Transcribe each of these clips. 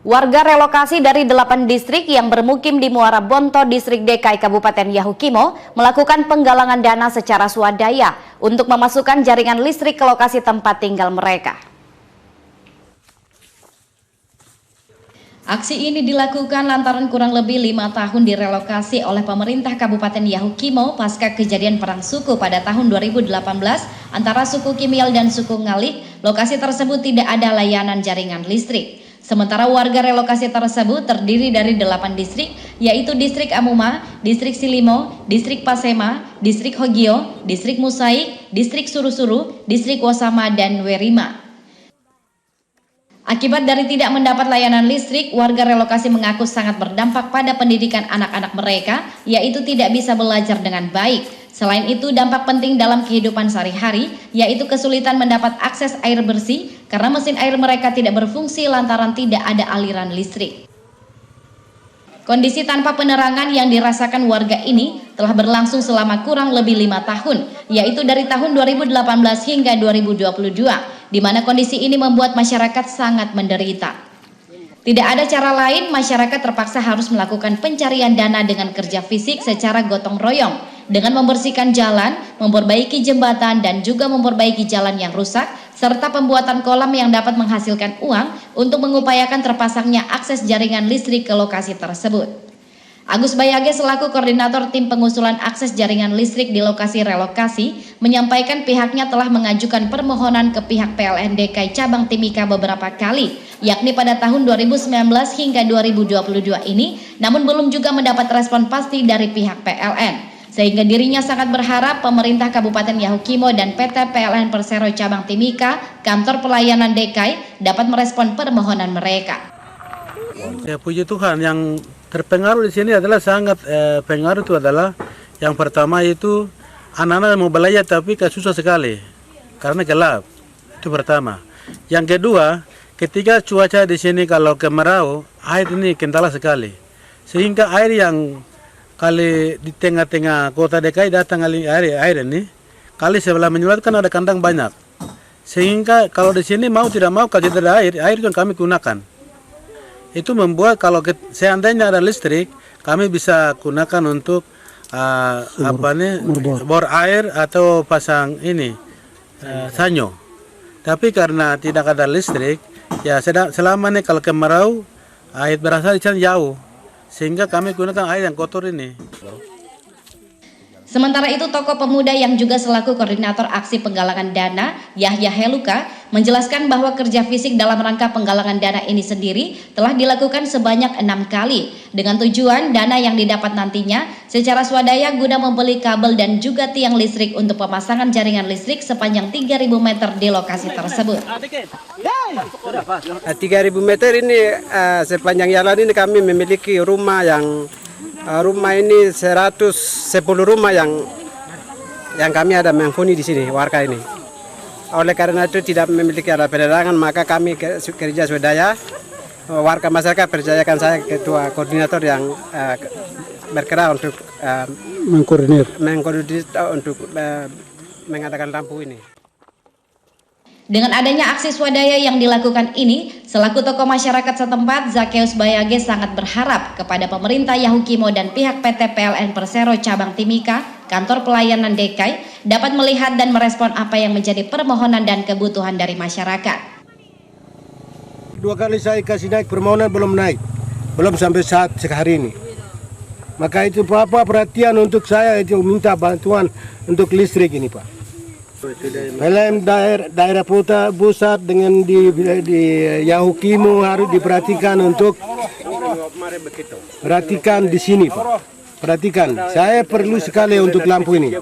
Warga relokasi dari 8 distrik yang bermukim di Muara Bonto, Distrik DKI Kabupaten Yahukimo melakukan penggalangan dana secara swadaya untuk memasukkan jaringan listrik ke lokasi tempat tinggal mereka. Aksi ini dilakukan lantaran kurang lebih 5 tahun direlokasi oleh pemerintah Kabupaten Yahukimo pasca kejadian perang suku pada tahun 2018 antara suku Kimial dan suku Ngalik. Lokasi tersebut tidak ada layanan jaringan listrik. Sementara warga relokasi tersebut terdiri dari 8 distrik, yaitu Distrik Amuma, Distrik Silimo, Distrik Pasema, Distrik Hogio, Distrik Musaik, Distrik Suru-Suru, Distrik Wasama, dan Werima. Akibat dari tidak mendapat layanan listrik, warga relokasi mengaku sangat berdampak pada pendidikan anak-anak mereka, yaitu tidak bisa belajar dengan baik. Selain itu, dampak penting dalam kehidupan sehari-hari, yaitu kesulitan mendapat akses air bersih karena mesin air mereka tidak berfungsi lantaran tidak ada aliran listrik. Kondisi tanpa penerangan yang dirasakan warga ini telah berlangsung selama kurang lebih 5 tahun, yaitu dari tahun 2018 hingga 2022, di mana kondisi ini membuat masyarakat sangat menderita. Tidak ada cara lain, masyarakat terpaksa harus melakukan pencarian dana dengan kerja fisik secara gotong royong, dengan membersihkan jalan, memperbaiki jembatan, dan juga memperbaiki jalan yang rusak, serta pembuatan kolam yang dapat menghasilkan uang untuk mengupayakan terpasangnya akses jaringan listrik ke lokasi tersebut. Agus Bayage selaku koordinator tim pengusulan akses jaringan listrik di lokasi relokasi menyampaikan pihaknya telah mengajukan permohonan ke pihak PLN DKI Cabang Timika beberapa kali, yakni pada tahun 2019 hingga 2022 ini, namun belum juga mendapat respon pasti dari pihak PLN. Sehingga dirinya sangat berharap pemerintah Kabupaten Yahukimo dan PT PLN Persero Cabang Timika, kantor pelayanan DKI, dapat merespon permohonan mereka. Ya, puji Tuhan, yang terpengaruh di sini adalah sangat pengaruh itu adalah yang pertama itu anak-anak mau belajar tapi susah sekali karena gelap, itu pertama. Yang kedua, ketika cuaca di sini kalau kemarau, air ini kendala sekali, sehingga air yang kali di tengah-tengah kota DKI datang air ini, kali sebelah menyulat kan ada kandang banyak, sehingga kalau di sini mau tidak mau kalau tidak ada air yang kami gunakan. Itu membuat kalau seandainya ada listrik, kami bisa gunakan untuk bor air atau pasang ini sanyo. Tapi karena tidak ada listrik, ya selama ini kalau kemarau air berasal di sana jauh, sehingga kami gunakan air yang kotor ini. Sementara itu, tokoh pemuda yang juga selaku koordinator aksi penggalangan dana, Yahya Heluka, menjelaskan bahwa kerja fisik dalam rangka penggalangan dana ini sendiri telah dilakukan sebanyak 6 kali, dengan tujuan dana yang didapat nantinya secara swadaya guna membeli kabel dan juga tiang listrik untuk pemasangan jaringan listrik sepanjang 3.000 meter di lokasi tersebut. 3.000 meter ini sepanjang jalan ini kami memiliki rumah ini 110 rumah yang kami ada menghuni di sini, warga ini. Oleh karena itu tidak memiliki ada penerangan, maka kami kerja swadaya. Warga masyarakat percayakan saya ketua koordinator yang bergerak untuk mengkoordinir untuk mengadakan lampu ini. Dengan adanya aksi swadaya yang dilakukan ini, selaku tokoh masyarakat setempat, Zakeus Bayage sangat berharap kepada pemerintah Yahukimo dan pihak PT PLN Persero Cabang Timika, kantor pelayanan DKI, dapat melihat dan merespon apa yang menjadi permohonan dan kebutuhan dari masyarakat. 2 kali saya kasih naik permohonan belum sampai saat hari ini. Maka itu Bapak perhatian untuk saya, itu minta bantuan untuk listrik ini Pak. PLN daerah pusat dengan di Yahukimo harus diperhatikan untuk perhatikan di sini Pak. Perhatikan, saya perlu sekali untuk lampu ini.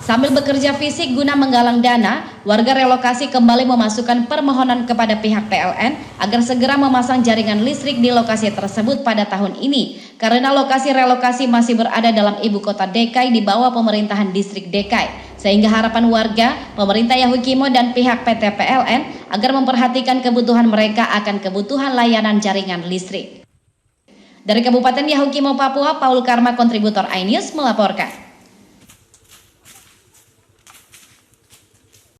Sambil bekerja fisik guna menggalang dana, warga relokasi kembali memasukkan permohonan kepada pihak PLN agar segera memasang jaringan listrik di lokasi tersebut pada tahun ini, karena lokasi relokasi masih berada dalam ibu kota DKI di bawah pemerintahan distrik DKI, sehingga harapan warga, pemerintah Yahukimo dan pihak PT PLN agar memperhatikan kebutuhan mereka akan kebutuhan layanan jaringan listrik. Dari Kabupaten Yahukimo, Papua, Paul Karma, kontributor iNews melaporkan.